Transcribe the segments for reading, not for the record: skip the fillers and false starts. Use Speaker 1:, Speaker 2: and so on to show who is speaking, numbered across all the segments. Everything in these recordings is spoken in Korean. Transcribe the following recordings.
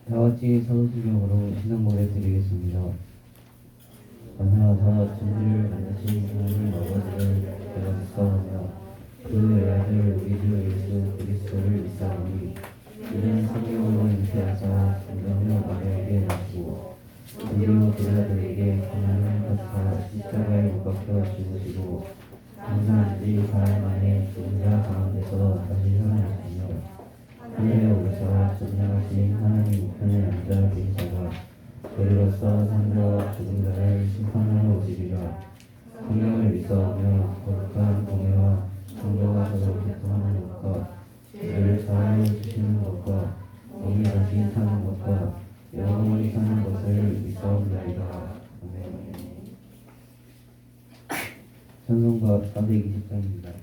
Speaker 1: 다 같이 서로수경으로 신앙 고백 드리겠습니다. 감사하다 천지를 만드신 하나님 아버지를 내가 믿사오며 그 외아들 우리 주 예수 그리스도를 믿사오니 이는 성령으로 잉태하사 성령으로 마리아에게 나시고 우리로 제자들에게 하나님 것과 십자가에 못 박혀 죽으시고 장사한 지 사흘 만에 죽은 자 가운데서 다시 살아나시며 하늘에 오르사 전능하신 하나님 우편에 앉아 계시다가 저리로서 산자와 죽은 자를 심판하러 오시리라. 성령을 믿사오며 거룩한 공예와 성도가 서로 교통하는 것과 죄를 사하여 주시는 것과 몸이 다시 사는 것과 영원히 사는 것을 믿사옵나이다. 아멘. 찬송가 420장입니다.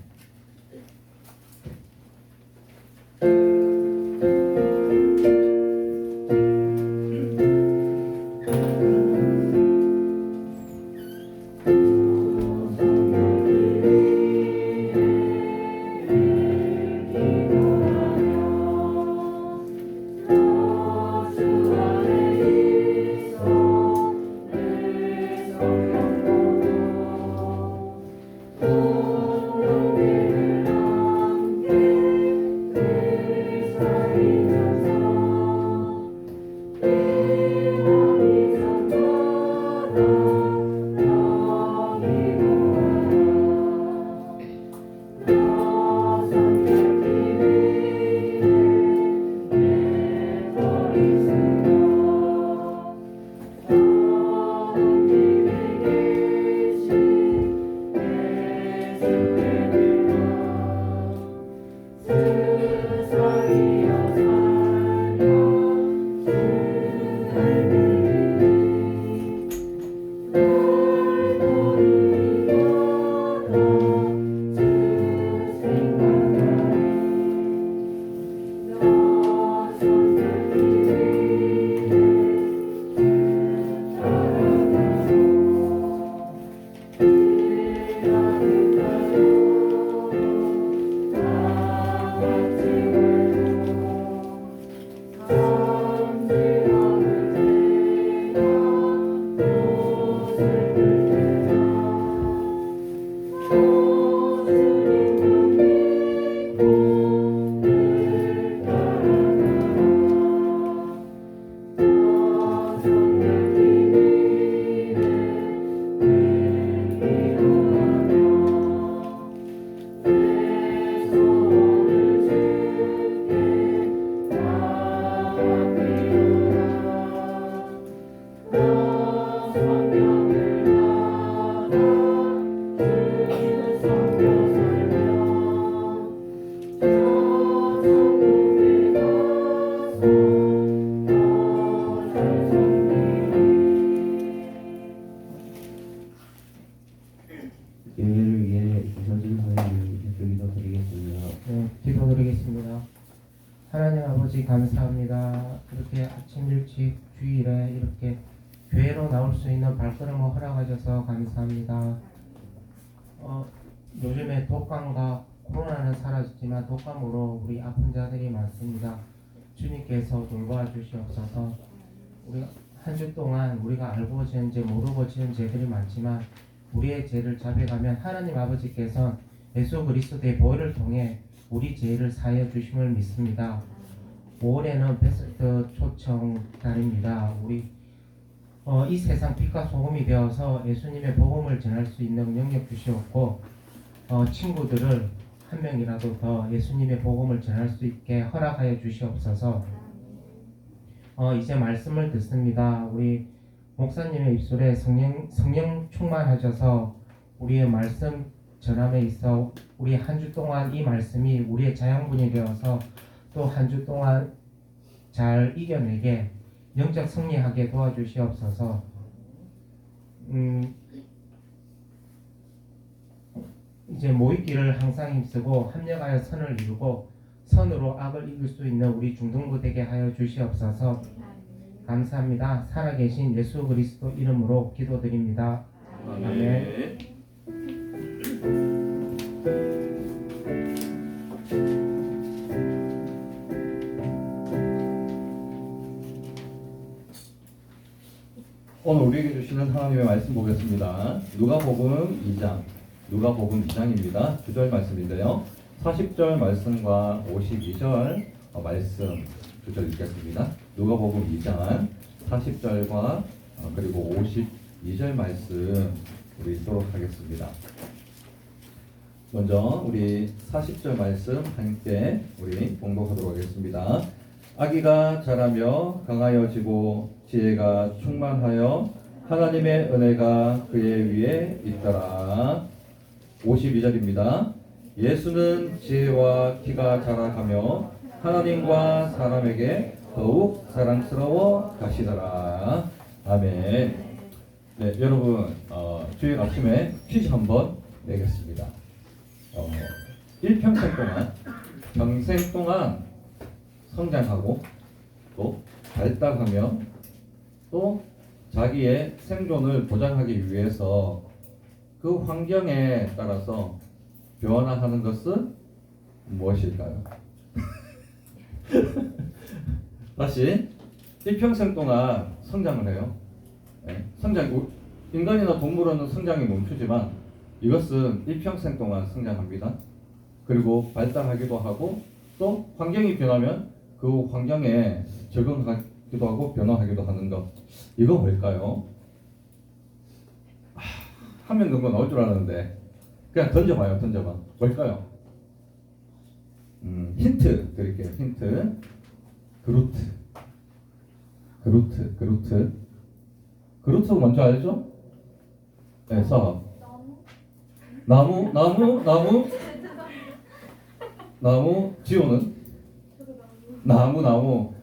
Speaker 1: 예배를 위해 주셔진 하나님 기도드리겠습니다.
Speaker 2: 기도드리겠습니다. 하나님 아버지 감사합니다. 이렇게 아침 일찍 주일에 이렇게 교회로 나올 수 있는 발걸음을 허락하셔서 감사합니다. 요즘에 독감과 코로나는 사라졌지만 독감으로 우리 아픈 자들이 많습니다. 주님께서 돌보아 주시옵소서. 우리 한 주 동안 우리가 알고 지은 죄 모르고 지은 죄들이 많지만 우리의 죄를 자백하면 하나님 아버지께서 예수 그리스도의 보혈을 통해 우리 죄를 사하여 주심을 믿습니다. 5월에는 베스트 초청 달입니다. 우리 이 세상 빛과 소금이 되어서 예수님의 복음을 전할 수 있는 능력 주시옵고 친구들을 한 명이라도 더 예수님의 복음을 전할 수 있게 허락하여 주시옵소서. 이제 말씀을 듣습니다. 우리 목사님의 입술에 성령 충만하셔서 우리의 말씀 전함에 있어 우리 한 주 동안 이 말씀이 우리의 자양분이 되어서 또 한 주 동안 잘 이겨내게 영적 승리하게 도와주시옵소서. 이제 모이기를 항상 힘쓰고 합력하여 선을 이루고 선으로 악을 이길 수 있는 우리 중등부 되게 하여 주시옵소서. 감사합니다. 살아계신 예수 그리스도 이름으로 기도드립니다. 아멘.
Speaker 3: 오늘 우리에게 주시는 하나님의 말씀 보겠습니다. 누가복음 2장입니다. 주절 말씀인데요. 40절 말씀과 52절 말씀 주절 읽겠습니다. 누가복음 2장 40절과 그리고 52절 말씀 우리 읽도록 하겠습니다. 먼저 우리 40절 말씀 함께 우리 봉독하도록 하겠습니다. 아기가 자라며 강하여지고 지혜가 충만하여 하나님의 은혜가 그의 위에 있더라. 52절입니다. 예수는 지혜와 키가 자라가며 하나님과 사람에게 더욱 사랑스러워 가시더라. 아멘. 네, 여러분 주일 아침에 퀴즈 한번 내겠습니다. 일평생 동안 평생 동안 성장하고 또 발달하며 또 자기의 생존을 보장하기 위해서 그 환경에 따라서 변화하는 것은 무엇일까요? 다시 일평생 동안 성장을 해요. 네, 인간이나 동물은 성장이 멈추지만 이것은 일평생 동안 성장합니다. 그리고 발달하기도 하고 또 환경이 변하면 그 환경에 적응하기도 하고 변화하기도 하는 것. 이거 뭘까요? 한 명 정도 나올 줄 알았는데 그냥 던져봐요. 뭘까요? 힌트 드릴게요. 힌트. 그루트 뭔지 알죠? 네, 사. 나무. 지호는? 나무.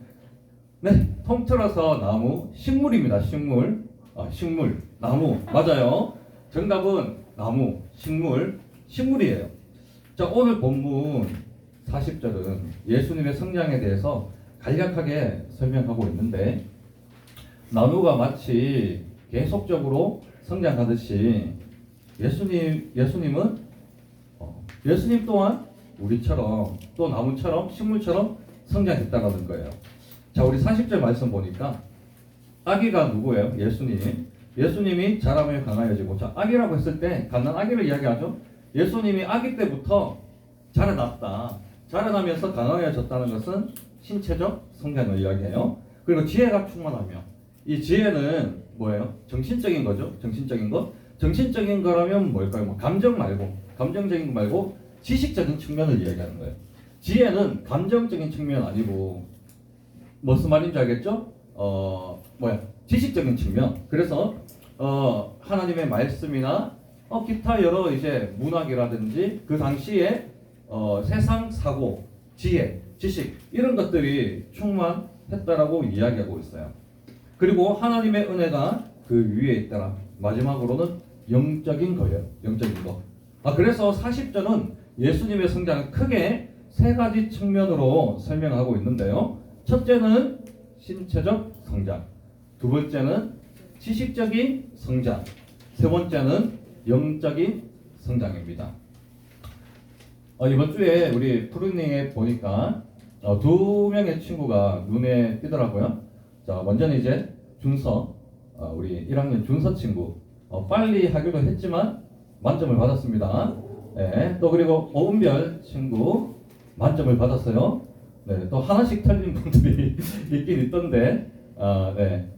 Speaker 3: 네, 통틀어서 나무. 식물입니다. 식물. 나무. 맞아요. 정답은 나무, 식물이에요. 자, 오늘 본문 40절은 예수님의 성장에 대해서 간략하게 설명하고 있는데 나무가 마치 계속적으로 성장하듯이 예수님 또한 우리처럼 또 나무처럼 식물처럼 성장했다는 거예요. 자, 우리 40절 말씀 보니까 아기가 누구예요? 예수님이 자라며 강하여지고. 자, 아기라고 했을 때 갓난 아기를 이야기하죠. 예수님이 아기 때부터 자라나면서 강하여졌다는 것은 신체적 성장을 이야기해요. 그리고 지혜가 충만하며, 이 지혜는 뭐예요? 정신적인 거죠. 정신적인 거라면 뭘까요? 감정적인 거 말고 지식적인 측면을 이야기하는 거예요. 지혜는 감정적인 측면 아니고 무슨 말인지 알겠죠? 지식적인 측면. 그래서 하나님의 말씀이나 기타 여러 이제 문학이라든지 그 당시에 세상 사고, 지혜, 지식 이런 것들이 충만했다라고 이야기하고 있어요. 그리고 하나님의 은혜가 그 위에 있더라. 마지막으로는 영적인 거예요. 영적인 거. 그래서 40절은 예수님의 성장을 크게 세 가지 측면으로 설명하고 있는데요. 첫째는 신체적 성장, 두 번째는 지식적인 성장, 세 번째는 영적인 성장입니다. 이번 주에 우리 프루닝에 보니까 두 명의 친구가 눈에 띄더라고요. 자, 먼저는 이제 준서, 우리 1학년 준서 친구, 빨리 하기도 했지만 만점을 받았습니다. 네, 또 그리고 오은별 친구 만점을 받았어요. 네, 또 하나씩 틀린 분들이 있긴 있던데, 네,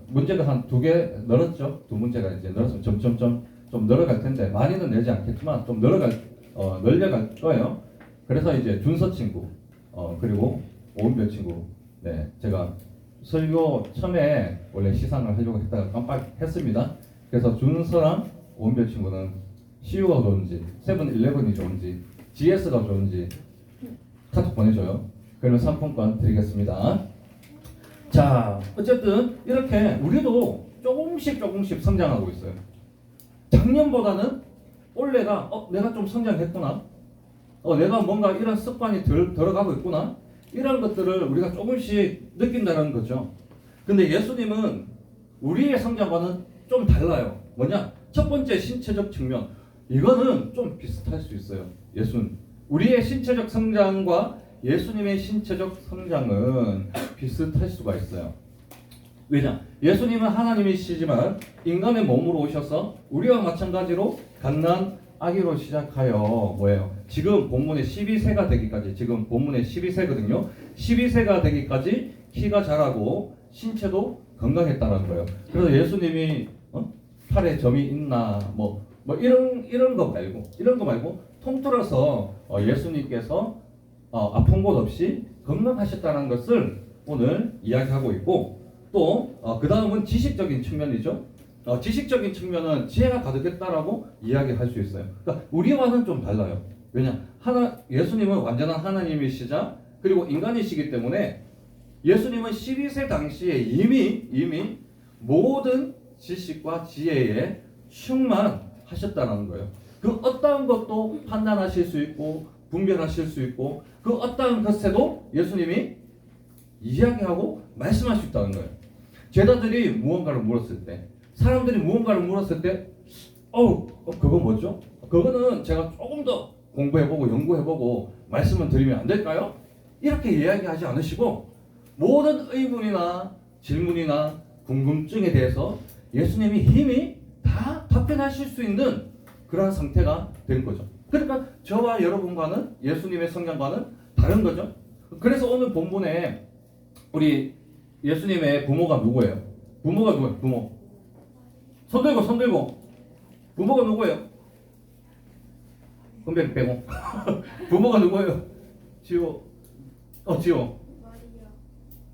Speaker 3: 문제가 한 2개 늘었죠. 2문제가 이제 늘었으면 점점점 좀 늘어갈 텐데 많이는 내지 않겠지만 좀 늘려갈 거예요. 그래서 이제 준서 친구, 그리고 오은별 친구, 네, 제가 설교 처음에 원래 시상을 하려고 했다가 깜빡했습니다. 그래서 준서랑 오은별 친구는 CU가 좋은지, 세븐일레븐이 좋은지, GS가 좋은지 카톡 보내줘요. 그러면 상품권 드리겠습니다. 자, 어쨌든 이렇게 우리도 조금씩 성장하고 있어요. 작년보다는 올해가 내가 좀 성장했구나. 내가 뭔가 이런 습관이 들어가고 있구나. 이런 것들을 우리가 조금씩 느낀다는 거죠. 근데 예수님은 우리의 성장과는 좀 달라요. 뭐냐? 첫 번째 신체적 측면. 이거는 좀 비슷할 수 있어요. 우리의 신체적 성장과 예수님의 신체적 성장은 비슷할 수가 있어요. 왜냐? 예수님은 하나님이시지만 인간의 몸으로 오셔서 우리와 마찬가지로 갓난 아기로 시작하여 뭐예요? 지금 본문의 12세가 되기까지, 지금 본문의 12세거든요. 12세가 되기까지 키가 자라고 신체도 건강했다는 거예요. 그래서 예수님이 팔에 점이 있나 뭐 이런 거 말고 통틀어서 예수님께서 아픈 곳 없이 건강하셨다는 것을 오늘 이야기하고 있고, 또 그 다음은 지식적인 측면이죠. 지식적인 측면은 지혜가 가득했다라고 이야기할 수 있어요. 그러니까 우리와는 좀 달라요. 왜냐? 예수님은 완전한 하나님이시자 그리고 인간이시기 때문에 예수님은 12세 당시에 이미 모든 지식과 지혜에 충만하셨다는 거예요. 그 어떠한 것도 판단하실 수 있고 분별하실 수 있고 그 어떠한 것에도 예수님이 이야기하고 말씀할 수 있다는 거예요. 제자들이 무언가를 물었을 때, 사람들이 무언가를 물었을 때 그거 뭐죠? 그거는 제가 조금 더 공부해보고 연구해보고 말씀을 드리면 안 될까요? 이렇게 이야기하지 않으시고 모든 의문이나 질문이나 궁금증에 대해서 예수님이 이미 다 답변하실 수 있는 그러한 상태가 된 거죠. 그러니까 저와 여러분과는 예수님의 성경과는 다른 거죠. 그래서 오늘 본문에 우리 예수님의 부모가 누구예요? 부모가 누구예요? 부모. 손 들고. 부모가 누구예요? 은별이 빼고. 부모가 누구예요? 지호.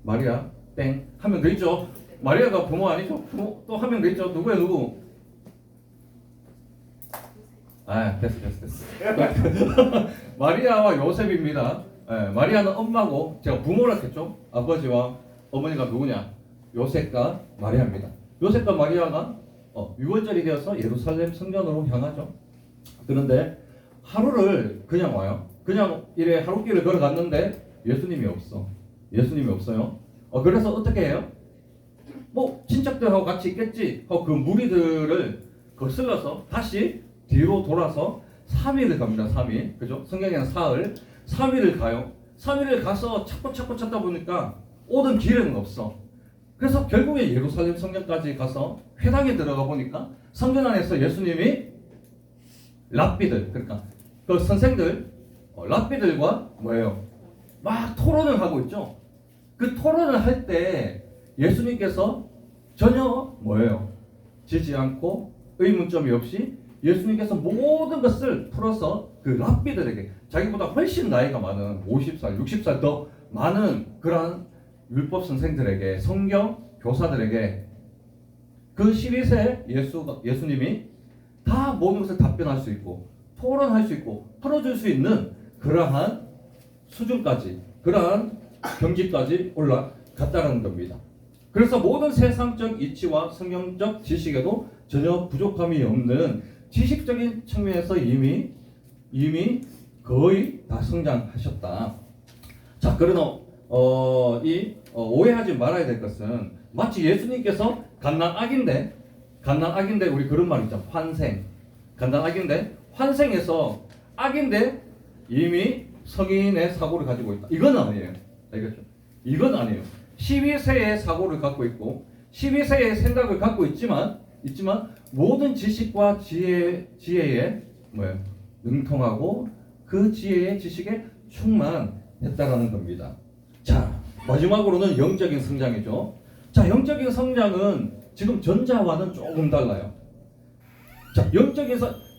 Speaker 3: 마리아. 땡. 한 명 더 있죠? 마리아가 부모 아니죠? 부모 또 한 명 더 있죠? 누구예요? 누구? 됐어. 마리아와 요셉입니다. 마리아는 엄마고 제가 부모라 했죠. 아버지와 어머니가 누구냐? 요셉과 마리아입니다. 요셉과 마리아가 유월절이 되어서 예루살렘 성전으로 향하죠. 그런데 하루를 그냥 와요. 그냥 이래 하루길을 걸어갔는데 예수님이 없어요. 그래서 어떻게 해요? 뭐 친척들하고 같이 있겠지. 그 무리들을 거슬러서 다시 뒤로 돌아서 3일을 갑니다. 3일. 그죠? 성경에는 사흘. 3일을 가요. 3일을 가서 찾다 보니까 오던 길에는 없어. 그래서 결국에 예루살렘 성전까지 가서 회당에 들어가 보니까 성전 안에서 예수님이 랍비들, 그러니까 그 선생들, 랍비들과 뭐예요? 막 토론을 하고 있죠. 그 토론을 할 때 예수님께서 전혀 뭐예요? 지지 않고 의문점이 없이 예수님께서 모든 것을 풀어서 그 랍비들에게 자기보다 훨씬 나이가 많은 50살, 60살 더 많은 그러한 율법 선생들에게 성경 교사들에게 그 12세 예수님이 다 모든 것을 답변할 수 있고 토론할 수 있고 풀어줄 수 있는 그러한 수준까지 그러한 경지까지 올라갔다는 겁니다. 그래서 모든 세상적 이치와 성경적 지식에도 전혀 부족함이 없는 지식적인 측면에서 이미 거의 다 성장하셨다. 자, 그러나 오해하지 말아야 될 것은 마치 예수님께서 갓난 아기인데 우리 그런 말 있죠. 갓난 아기인데 환생해서 아기인데 이미 성인의 사고를 가지고 있다. 이건 아니에요. 알겠죠? 이건 아니에요. 12세의 사고를 갖고 있고 12세의 생각을 갖고 있지만 모든 지식과 지혜에 뭐예요? 능통하고 그 지혜의 지식에 충만했다라는 겁니다. 자, 마지막으로는 영적인 성장이죠. 자, 영적인 성장은 지금 전자와는 조금 달라요. 자,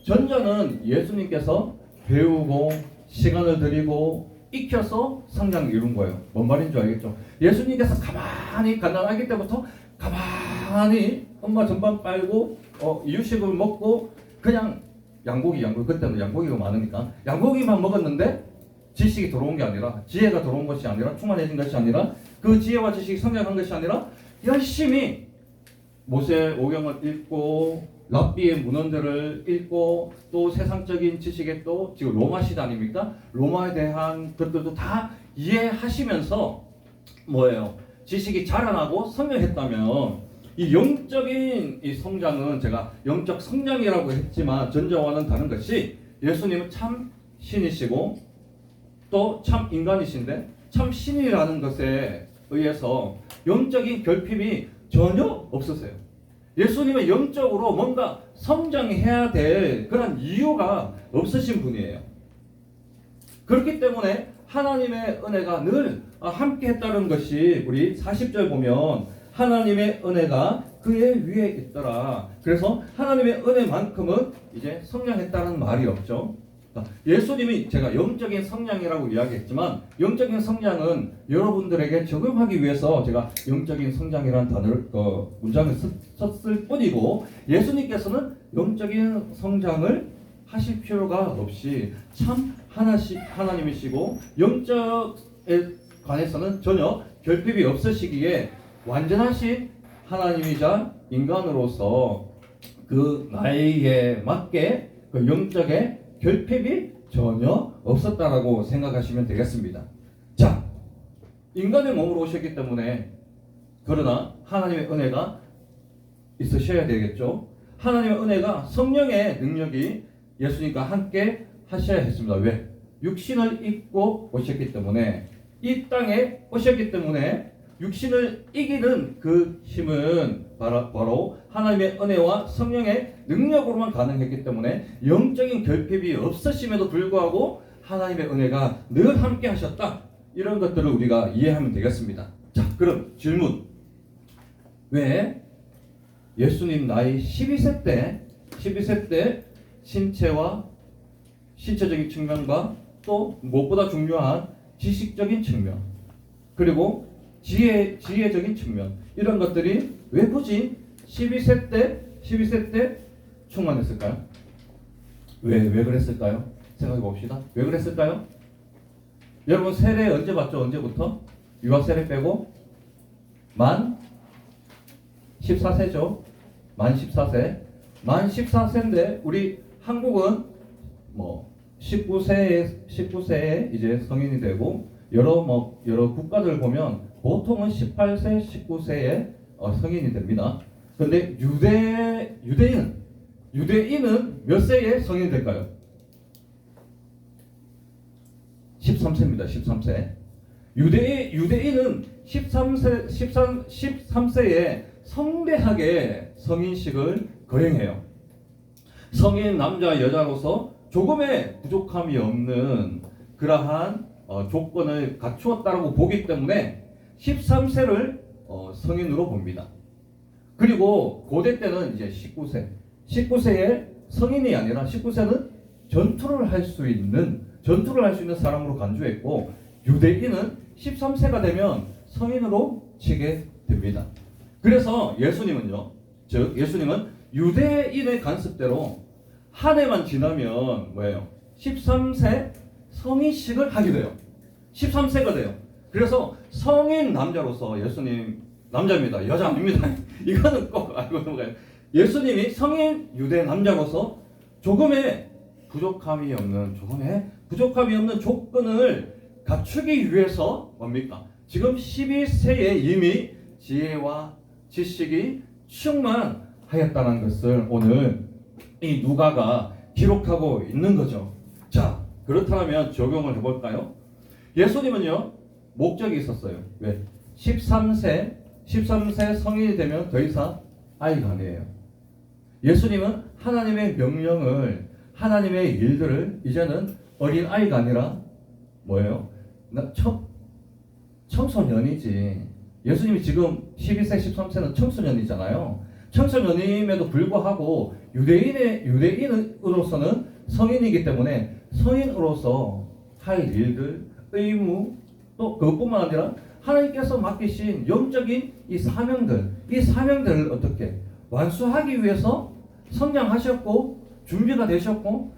Speaker 3: 전자는 예수님께서 배우고 시간을 들이고 익혀서 성장 이룬 거예요. 뭔 말인 줄 알겠죠? 예수님께서 가만히 갓난아기 때부터 가만히 엄마 전반 빨고 이유식을 먹고 그냥 양고기 그때는 양고기가 많으니까 양고기만 먹었는데 지식이 들어온 게 아니라 지혜가 들어온 것이 아니라 충만해진 것이 아니라 그 지혜와 지식이 성장한 것이 아니라 열심히 모세 오경을 읽고 랍비의 문헌들을 읽고 또 세상적인 지식에 또 지금 로마 시대 아닙니까? 로마에 대한 것들도 다 이해하시면서 뭐예요? 지식이 자라나고 성장했다면 이 영적인 이 성장은 제가 영적 성장이라고 했지만 전자와는 다른 것이 예수님은 참 신이시고 또 참 인간이신데 참 신이라는 것에 의해서 영적인 결핍이 전혀 없으세요. 예수님은 영적으로 뭔가 성장해야 될 그런 이유가 없으신 분이에요. 그렇기 때문에 하나님의 은혜가 늘 함께 했다는 것이 우리 40절 보면 하나님의 은혜가 그의 위에 있더라. 그래서 하나님의 은혜만큼은 이제 성장했다는 말이 없죠. 예수님이 제가 영적인 성장이라고 이야기했지만 영적인 성장은 여러분들에게 적용하기 위해서 제가 영적인 성장이라는 단어를 문장을 썼을 뿐이고 예수님께서는 영적인 성장을 하실 필요가 없이 참 하나님이시고 영적에 관해서는 전혀 결핍이 없으시기에 완전하신 하나님이자 인간으로서 그 나이에 맞게 그 영적의 결핍이 전혀 없었다라고 생각하시면 되겠습니다. 자, 인간의 몸으로 오셨기 때문에 그러나 하나님의 은혜가 있으셔야 되겠죠. 하나님의 은혜가 성령의 능력이 예수님과 함께 하셔야 했습니다. 왜? 육신을 입고 오셨기 때문에 이 땅에 오셨기 때문에 육신을 이기는 그 힘은 바로 하나님의 은혜와 성령의 능력으로만 가능했기 때문에 영적인 결핍이 없으심에도 불구하고 하나님의 은혜가 늘 함께 하셨다. 이런 것들을 우리가 이해하면 되겠습니다. 자, 그럼 질문. 왜 예수님 나이 12세 때 신체와 신체적인 측면과 또 무엇보다 중요한 지식적인 측면 그리고 지혜적인 측면 이런 것들이 왜 굳이 12세 때 충만했을까요? 왜 그랬을까요? 생각해 봅시다. 왜 그랬을까요? 여러분 세례 언제 받죠? 언제부터? 유아 세례 빼고 만 14세죠. 만 14세인데 우리 한국은 뭐 19세에 이제 성인이 되고 여러 국가들 보면 보통은 18세, 19세에 성인이 됩니다. 그런데 유대인은 몇 세에 성인이 될까요? 13세입니다. 13세. 유대인은 13세에 성대하게 성인식을 거행해요. 성인 남자 여자로서 조금의 부족함이 없는 그러한 조건을 갖추었다라고 보기 때문에 13세를 성인으로 봅니다. 그리고 고대 때는 이제 19세에 성인이 아니라 19세는 전투를 할 수 있는 사람으로 간주했고 유대인은 13세가 되면 성인으로 치게 됩니다. 그래서 예수님은 유대인의 관습대로 한 해만 지나면 뭐예요? 13세 성인식을 하게 돼요. 13세가 돼요. 그래서 성인 남자로서 예수님 남자입니다. 여자 아닙니다. 이거는 꼭 알고 넘어가요. 예수님이 성인 유대 남자로서 조금의 부족함이 없는 조건을 갖추기 위해서 뭡니까? 지금 12세에 이미 지혜와 지식이 충만하였다는 것을 오늘 이 누가가 기록하고 있는 거죠. 자, 그렇다면 적용을 해볼까요? 예수님은요 목적이 있었어요. 왜? 13세 성인이 되면 더 이상 아이가 아니에요. 예수님은 하나님의 명령을 하나님의 일들을 이제는 어린 아이가 아니라 뭐예요? 청소년이지. 예수님이 지금 12세 13세는 청소년이잖아요. 청소년임에도 불구하고 유대인으로서는 성인이기 때문에 성인으로서 할 일들, 의무, 또 그것뿐만 아니라 하나님께서 맡기신 영적인 이 사명들을 어떻게 완수하기 위해서 성장하셨고 준비가 되셨고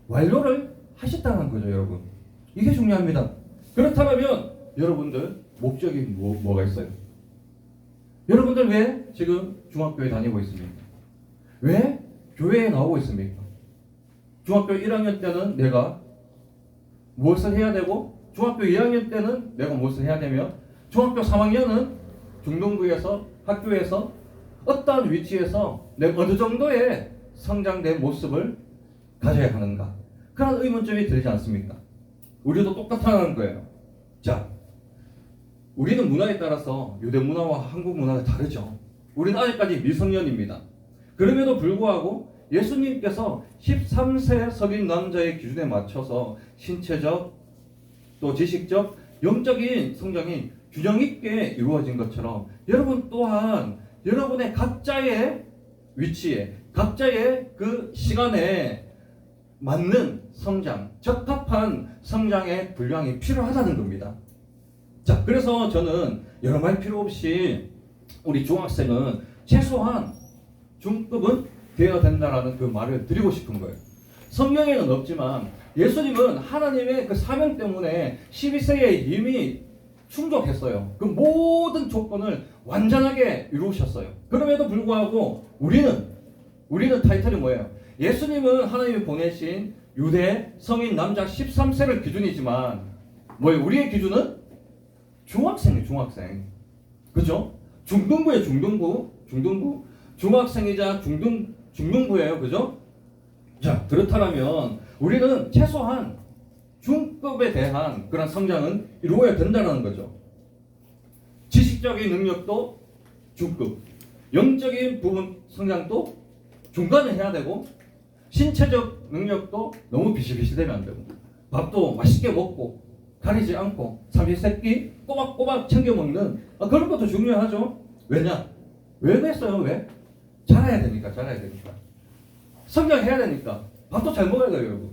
Speaker 3: 완료를 하셨다는 거죠, 여러분. 이게 중요합니다. 그렇다면 여러분들 목적이 뭐가 있어요? 여러분들 왜 지금 중학교에 다니고 있습니까? 왜 교회에 나오고 있습니까? 중학교 1학년 때는 내가 무엇을 해야 되고 중학교 2학년 때는 내가 무엇을 해야 되며 중학교 3학년은 중등부에서 학교에서 어떠한 위치에서 내가 어느 정도의 성장된 모습을 가져야 하는가? 그런 의문점이 들지 않습니까? 우리도 똑같다는 거예요. 자, 우리는 문화에 따라서 유대 문화와 한국 문화가 다르죠. 우리는 아직까지 미성년입니다. 그럼에도 불구하고 예수님께서 13세 성인 남자의 기준에 맞춰서 신체적 또 지식적 영적인 성장이 균형 있게 이루어진 것처럼 여러분 또한 여러분의 각자의 위치에 각자의 그 시간에 맞는 성장, 적합한 성장의 분량이 필요하다는 겁니다. 자, 그래서 저는 여러 말 필요 없이 우리 중학생은 최소한 중급은 되어야 된다라는 그 말을 드리고 싶은 거예요. 성경에는 없지만 예수님은 하나님의 그 사명 때문에 12세에 이미 충족했어요. 그 모든 조건을 완전하게 이루셨어요. 그럼에도 불구하고 우리는 타이틀이 뭐예요? 예수님은 하나님이 보내신 유대 성인 남자 13세를 기준이지만 뭐예요? 우리의 기준은 중학생이에요. 중학생. 그죠? 중등부예요. 중등부. 중학생이자 중등부예요. 그죠? 자, 그렇다면 우리는 최소한 중급에 대한 그런 성장은 이루어야 된다는 거죠. 지식적인 능력도 중급, 영적인 부분 성장도 중간에 해야 되고, 신체적 능력도 너무 비실비실되면 안 되고, 밥도 맛있게 먹고 가리지 않고 삼시세끼 꼬박꼬박 챙겨 먹는 그런 것도 중요하죠. 왜냐? 왜 그랬어요? 왜? 자라야 되니까. 성장해야 되니까. 밥도 잘 먹어야 돼요, 여러분.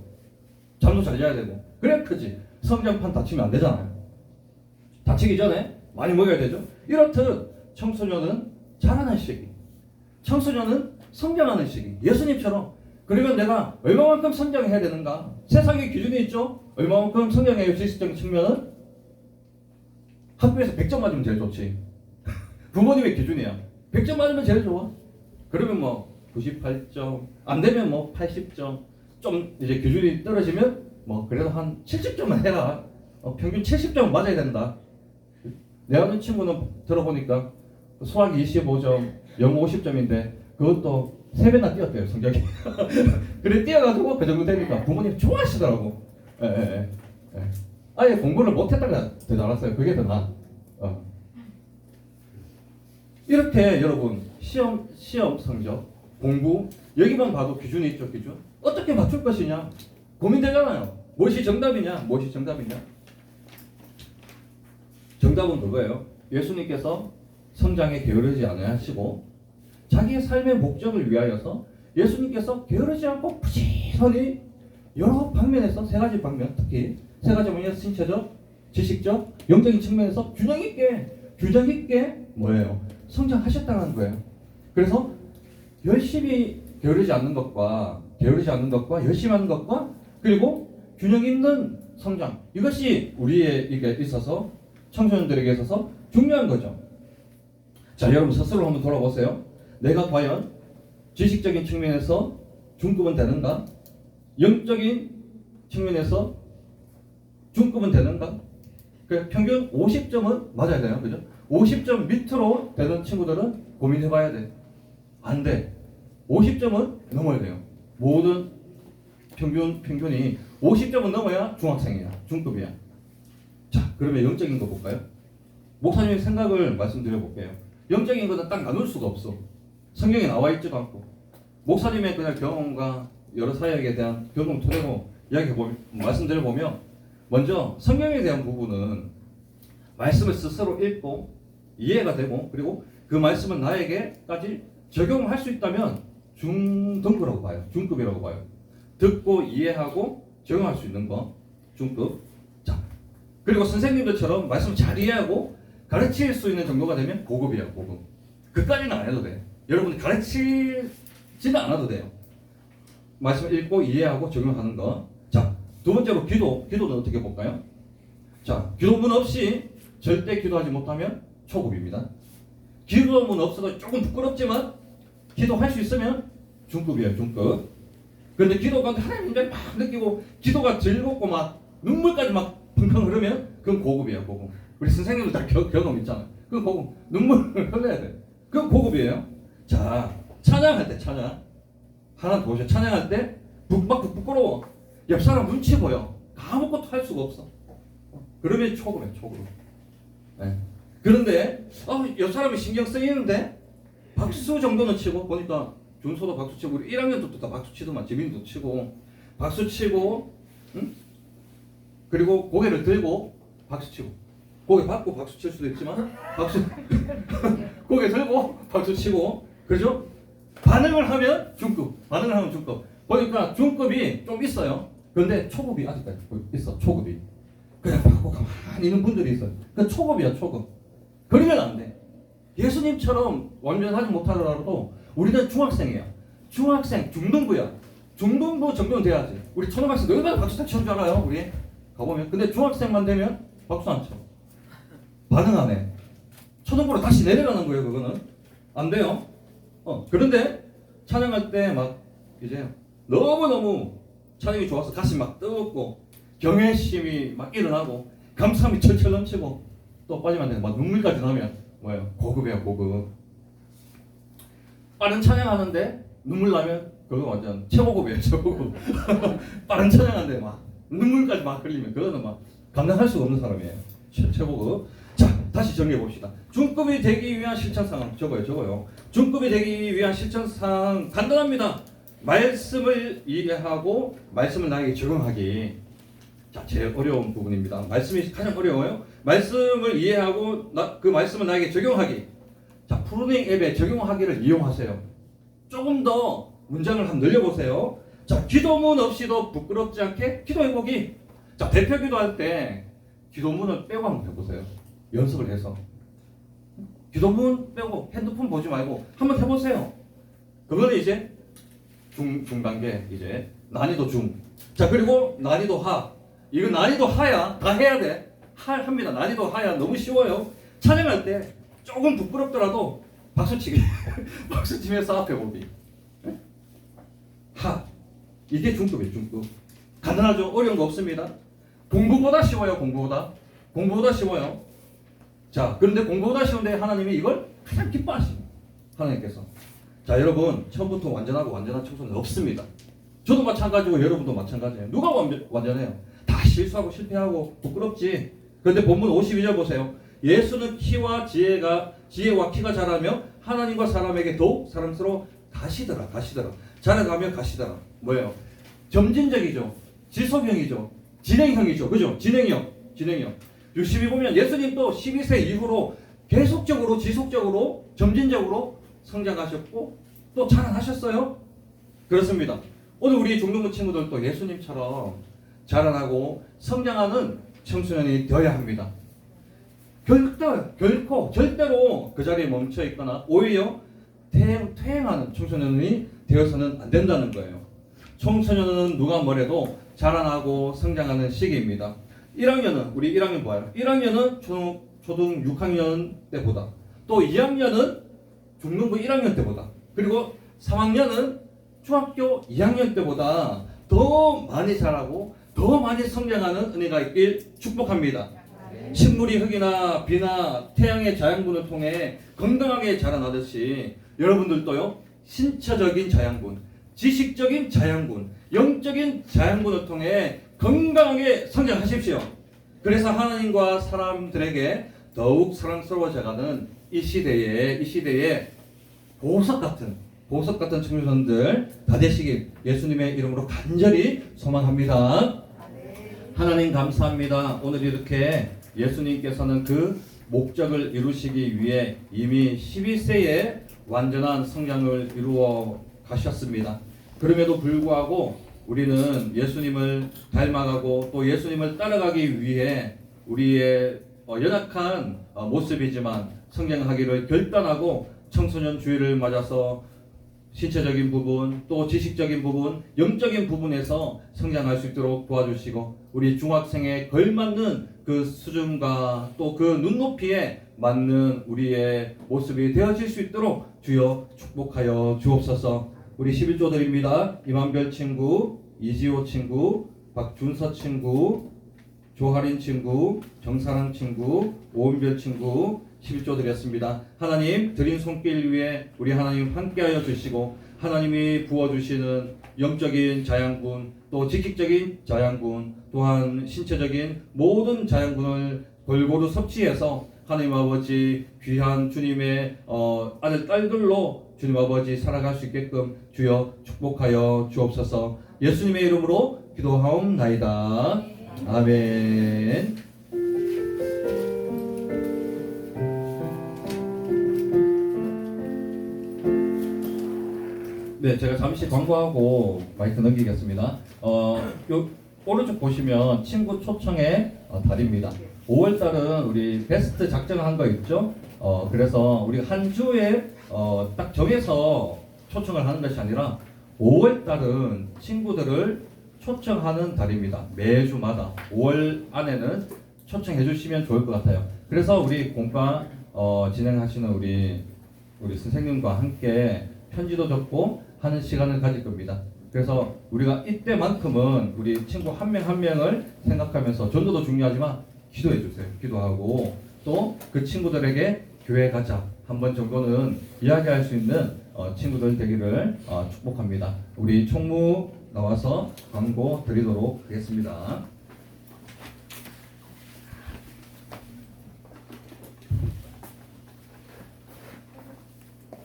Speaker 3: 잠도 잘 자야 되고. 그래 크지. 성장판 다치면 안 되잖아요. 다치기 전에 많이 먹어야 되죠. 이렇듯 청소년은 자라는 시기, 청소년은 성장하는 시기. 예수님처럼. 그러면 내가 얼마만큼 성장해야 되는가? 세상의 기준이 있죠. 얼마만큼 성장해야 지식적인 측면은 학교에서 100점 맞으면 제일 좋지. 부모님의 기준이야. 100점 맞으면 제일 좋아. 그러면 뭐 98점, 안 되면 뭐 80점, 좀 이제 기준이 떨어지면 뭐 그래도 한 70점은 해라. 평균 70점 맞아야 된다. 내 아는 친구는 들어보니까 수학 25점, 영어 50점인데 그것도 3배나 뛰었대요, 성적이. 그래 뛰어가지고 그 정도 되니까 부모님 좋아하시더라고. 예. 아예 공부를 못했다가 더 잘했어요. 그게 더 나아. 이렇게 여러분 시험 성적, 공부 여기만 봐도 기준이 있죠. 기준. 어떻게 맞출 것이냐 고민되잖아요. 무엇이 정답이냐. 정답은 그거예요. 예수님께서 성장에 게으르지 않아야 하시고 자기의 삶의 목적을 위하여서 예수님께서 게으르지 않고 부지런히 여러 방면에서 세 가지 방면, 특히 세 가지 방면, 신체적, 지식적, 영적인 측면에서 균형 있게 뭐예요? 성장하셨다는 거예요. 그래서 열심히 게으르지 않는 것과 열심히 하는 것과 그리고 균형 있는 성장, 이것이 우리에게 있어서 청소년들에게 있어서 중요한 거죠. 자, 여러분 스스로 한번 돌아보세요. 내가 과연 지식적인 측면에서 중급은 되는가? 영적인 측면에서 중급은 되는가? 평균 50점은 맞아야 돼요. 그죠? 50점 밑으로 되는 친구들은 고민해봐야 돼. 안 돼. 50점은 넘어야 돼요. 모든 평균이 50점은 넘어야 중학생이야. 중급이야. 자, 그러면 영적인 거 볼까요? 목사님의 생각을 말씀드려 볼게요. 영적인 거는 딱 나눌 수가 없어. 성경에 나와 있지도 않고. 목사님의 그냥 경험과 여러 사역에 대한 경험 토대로 말씀드려 보면, 먼저 성경에 대한 부분은 말씀을 스스로 읽고 이해가 되고, 그리고 그 말씀은 나에게까지 적용할 수 있다면 중등급이라고 봐요. 듣고 이해하고 적용할 수 있는 거 중급. 자, 그리고 선생님들처럼 말씀 잘 이해하고 가르칠 수 있는 정도가 되면 고급이에요. 고급. 그까지는 안 해도 돼. 여러분이 가르치지는 않아도 돼요. 말씀 읽고 이해하고 적용하는 거. 자, 두 번째로 기도는 어떻게 볼까요? 자, 기도문 없이 절대 기도하지 못하면 초급입니다. 기도문 없어도 조금 부끄럽지만 기도할 수 있으면 중급이에요. 중급. 그런데 기도가 하나님을 막 느끼고 기도가 즐겁고 막 눈물까지 막 펑펑 흐르면 그건 고급이에요. 고급. 우리 선생님들 다 경험 있잖아요. 그건 고급. 눈물 흘려야 돼. 그건 고급이에요. 자, 찬양할 때 하나 더 보세요. 찬양할 때 막 부끄러워. 옆 사람 눈치 보여. 아무것도 할 수가 없어. 그러면 초급이에요. 초급. 네. 그런데 옆 사람이 신경 쓰이는데 박수 정도는 치고 보니까 준서도 박수 치고 우리 1학년도 다 박수 치더만 지민도 치고 박수 치고 응? 그리고 고개를 들고 박수 치고 고개 받고 박수 칠 수도 있지만 박수 고개 들고 박수 치고 그죠? 반응을 하면 중급 반응을 하면 중급 보니까 중급이 좀 있어요. 그런데 초급이 아직까지 있어. 초급이 그냥 받고 가만히 있는 분들이 있어요. 그 초급이야 초급. 그러면 안 돼. 예수님처럼 완전하지 못하더라도 우리는 중학생이야. 중학생 중등부야. 중등부 정도는 돼야지. 우리 초등학생 얼마나 박수 딱 치는 줄 알아요? 우리 가보면. 근데 중학생만 되면 박수 안 쳐. 반응 안 해. 초등부로 다시 내려가는 거예요. 그거는 안 돼요. 그런데 찬양할 때 막 이제 너무너무 찬양이 좋아서 가슴이 막 뜨겁고 경외심이 막 일어나고 감사함이 철철 넘치고 또 빠지면 안 돼. 막 눈물까지 나면 뭐예요? 고급이야 고급. 빠른 찬양하는데 눈물 나면 그거 완전 최고급이에요 최고급. 빠른 찬양하는데 막 눈물까지 막 흘리면 그거는 막 감당할 수가 없는 사람이에요. 최고급. 자 다시 정리해 봅시다. 중급이 되기 위한 실천사항 적어요. 중급이 되기 위한 실천사항 간단합니다. 말씀을 이해하고 말씀을 나에게 적용하기. 자 제일 어려운 부분입니다. 말씀이 가장 어려워요. 말씀을 이해하고 그 말씀을 나에게 적용하기. 자 푸르닝 앱에 적용하기를 이용하세요. 조금 더 문장을 한번 늘려보세요. 자 기도문 없이도 부끄럽지 않게 기도해보기. 자 대표 기도할 때 기도문을 빼고 한번 해보세요. 연습을 해서 기도문 빼고 핸드폰 보지 말고 한번 해보세요. 그거는 이제 중단계 이제 난이도 중. 자 그리고 난이도 하. 이거 난이도 하야 다 해야 돼. 합니다. 난이도 하야 너무 쉬워요. 찬양할 때 조금 부끄럽더라도 박수치기 박수치면서 앞에 보기. 하 이게 중급이에요. 중급. 간단하죠. 어려운 거 없습니다. 공부보다 쉬워요. 공부보다 쉬워요. 자 그런데 공부보다 쉬운데 하나님이 이걸 가장 기뻐하십니다. 하나님께서. 자 여러분 처음부터 완전하고 완전한 청소는 없습니다. 저도 마찬가지고 여러분도 마찬가지예요. 누가 완전해요? 다 실수하고 실패하고 부끄럽지. 그런데 본문 52절 보세요. 예수는 지혜와 키가 자라며 하나님과 사람에게 더욱 사랑스러워 가시더라. 자라가며 가시더라. 뭐예요? 점진적이죠. 지속형이죠. 진행형이죠. 그죠? 진행형. 62 보면 예수님도 12세 이후로 계속적으로 지속적으로 점진적으로 성장하셨고 또 자라나셨어요. 그렇습니다. 오늘 우리 중등부 친구들도 예수님처럼 자라나고 성장하는 청소년이 되어야 합니다. 결코 절대로 그 자리에 멈춰 있거나 오히려 퇴행하는 청소년이 되어서는 안 된다는 거예요. 청소년은 누가 뭐래도 자라나고 성장하는 시기입니다. 1학년은 우리 1학년 뭐예요? 1학년은 초등 6학년 때보다 또 2학년은 중등부 1학년 때보다 그리고 3학년은 중학교 2학년 때보다 더 많이 자라고 더 많이 성장하는 은혜가 있길 축복합니다. 식물이 흙이나 비나 태양의 자양분을 통해 건강하게 자라나듯이 여러분들도요 신체적인 자양분, 지식적인 자양분, 영적인 자양분을 통해 건강하게 성장하십시오. 그래서 하나님과 사람들에게 더욱 사랑스러워져가는 이 시대에 보석 같은 청소년들 다 되시길 예수님의 이름으로 간절히 소망합니다. 하나님 감사합니다. 오늘 이렇게 예수님께서는 그 목적을 이루시기 위해 이미 12세에 완전한 성장을 이루어 가셨습니다. 그럼에도 불구하고 우리는 예수님을 닮아가고 또 예수님을 따라가기 위해 우리의 연약한 모습이지만 성장하기를 결단하고 청소년 주일을 맞아서 신체적인 부분, 또 지식적인 부분, 영적인 부분에서 성장할 수 있도록 도와주시고 우리 중학생에 걸맞는 그 수준과 또 그 눈높이에 맞는 우리의 모습이 되어질 수 있도록 주여 축복하여 주옵소서. 우리 11조 드립니다. 이만별 친구, 이지호 친구, 박준서 친구, 조하린 친구, 정사랑 친구, 오은별 친구 11조 드렸습니다. 하나님 드린 손길 위에 우리 하나님 함께하여 주시고 하나님이 부어주시는 영적인 자양분, 또 지식적인 자양분, 또한 신체적인 모든 자양분을 골고루 섭취해서 하나님 아버지 귀한 주님의 아들 딸들로 주님 아버지 살아갈 수 있게끔 주여 축복하여 주옵소서. 예수님의 이름으로 기도하옵나이다. 아멘. 네, 제가 잠시 광고하고 마이크 넘기겠습니다. 요 오른쪽 보시면 친구 초청의 달입니다. 5월달은 우리 베스트 작정한 거 있죠? 그래서 우리 한 주에 딱 정해서 초청을 하는 것이 아니라 5월달은 친구들을 초청하는 달입니다. 매주마다 5월 안에는 초청해 주시면 좋을 것 같아요. 그래서 우리 공과 진행하시는 우리 선생님과 함께 편지도 적고 하는 시간을 가질 겁니다. 그래서 우리가 이때만큼은 우리 친구 한 명 한 명을 생각하면서 전도도 중요하지만 기도해 주세요. 기도하고 또 그 친구들에게 교회 가자 한 번 정도는 이야기할 수 있는 친구들 되기를 축복합니다. 우리 총무 나와서 광고 드리도록 하겠습니다.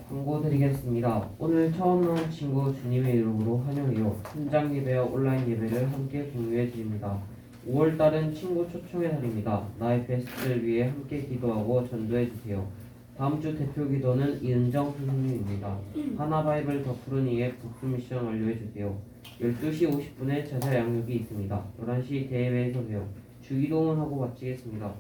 Speaker 4: 광고 드리겠습니다. 오늘 처음 나온 친구 주님의 이름으로 환영해요. 현장 예배와 온라인 예배를 함께 공유해 드립니다. 5월달은 친구 초청의 달입니다. 나의 베스트를 위해 함께 기도하고 전도해 주세요. 다음 주 대표 기도는 이은정 선생님입니다. 하나바이블 더 푸르니의 북수 미션 완료해 주세요. 12시 50분에 제사 양육이 있습니다. 11시 대예배에서 봬요. 주기도문 하고 마치겠습니다.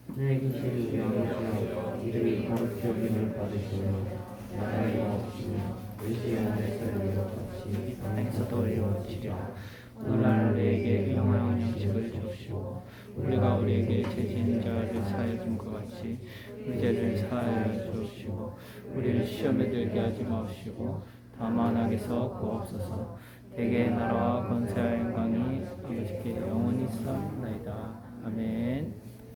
Speaker 4: 하늘에 계신 우리 아버지여, 이름이 거룩히 여김을 받으시며 나라의 없으며 의지하는 삶과 같이 땅에서도 이루어지리라. 오늘날 우리에게 영원한 양식을 주시고 우리가 우리에게 죄진 자를 사하여 준 것 같이 우리 죄를 사하여 주시고 우리를 시험에 들게 하지 마시고 다만 악에서 구하옵소서. 대개의 나라와 권세와 영광이